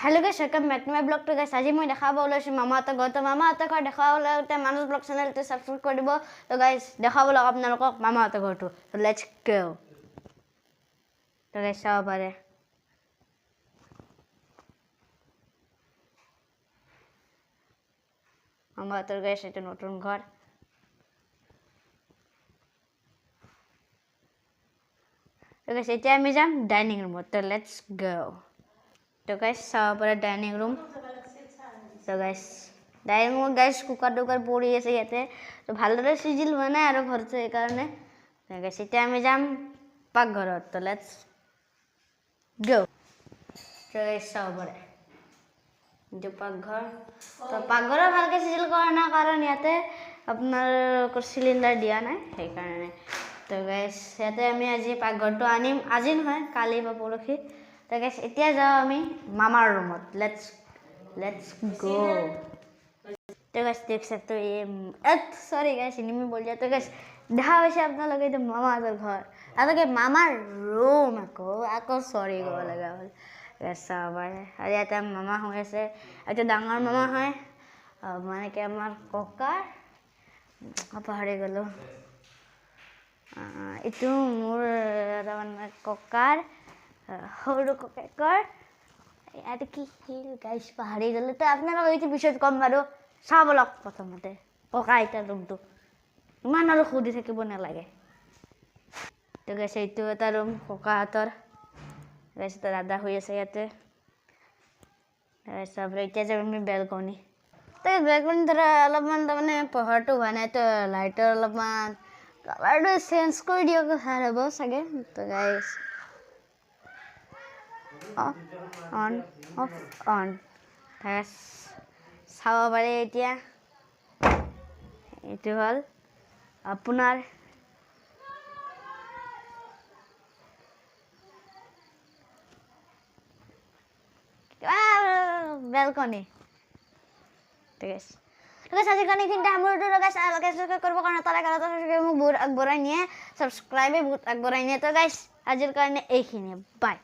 hello guys welcome back to my blog तो guys आज मैं দেখাব ওলাইছো মামাহঁতৰ ঘৰ তো মামাহঁতৰ ঘৰ দেখাবলৈ মানস ব্লগ চেনেলটো সাবস্ক্ৰাইব কৰি দিব তো গাইস দেখাবলৈ আপোনালোকক মামাহঁতৰ ঘৰটো তো লেটস গো তো গাইস চাও পাৰে মামাহঁতৰ গাইস এটা নতুন ঘৰ তো গাইস এতিয়া আমি যাম ডাইনিং ৰুমত তো লেটস গো तो गाइस চাও পৰা ডাইনিং ৰুম তো guys dining room guys cooker পৰি আছে ইয়াতে তো ভালদৰে সিজিল হোৱা নাই আৰু ঘৰটো এই কাৰণে তো গাইস এতিয়া আমি যাম পাকঘৰত তো লেটস গো তো গাইস চাও পৰা যে পাকঘৰ তো পাকঘৰ ভালকে সিজিল কৰা না কাৰণ ইয়াতে আপোনাৰ সিলিন্ডাৰ দিয়া নাই সেই কাৰণে তো গাইস ইয়াতে আমি আজি পাকঘৰটো আনিম আজি নহয় কালি বা পৰহি तो गाइस इतना जाओ हमें मामार रूमत लेट्स गो तो गाइस देख सकते हो ये सॉरी गाइस हिंदी में बोल जाते गाइस देखा वैसे अपना लगे तो मामा तो घर आता के मामार रूम आको सॉरी गो लगा ऐसा बारे अरे आता मामा हो ऐसे अच्छा डांगर मामा है माने के हमार कोकार पहाड़े गलो इतु मोर तारमाने कोकार হৰু ককাৰ এটা কি হিল গাইস পাহাৰি গলে তো আপোনালোক এইটো বিষয়ত কম বাৰু চাব লক প্ৰথমতে ককা এটা ৰুমটো ইমান আৰু খুদি থাকিব নালাগে তো গাইস এইটো এটা ৰুম ককাহঁতৰ গাইস তো দাদা হৈ আছে ইয়াতে গাইস আৰু এতিয়া যাম আমি বেলকনি তো বেলকনি ধৰা অলপমান তাৰমানে পোহৰটো হোৱা নাই তো লাইটৰ অলপমান কালাৰটো চেঞ্জ কৰি দিয়ক ভাল হ'ব চাগে তো guys on off on yes চাব পাৰে এতিয়া এইটো হল আপোনাৰ বেলকনি ঠিক আছে আজি কাৰণে কিন্তু আমাৰ গাইস সাবস্ক্ৰাইব কৰিব কাৰণে তাৰে কাৰণে মোক বহুত আগবঢ়াই নিয়ে সাবস্ক্ৰাইবে বহুত আগবঢ়াই নিয়ে তো গাইস আজিৰ কাৰণে এইখিনি বাই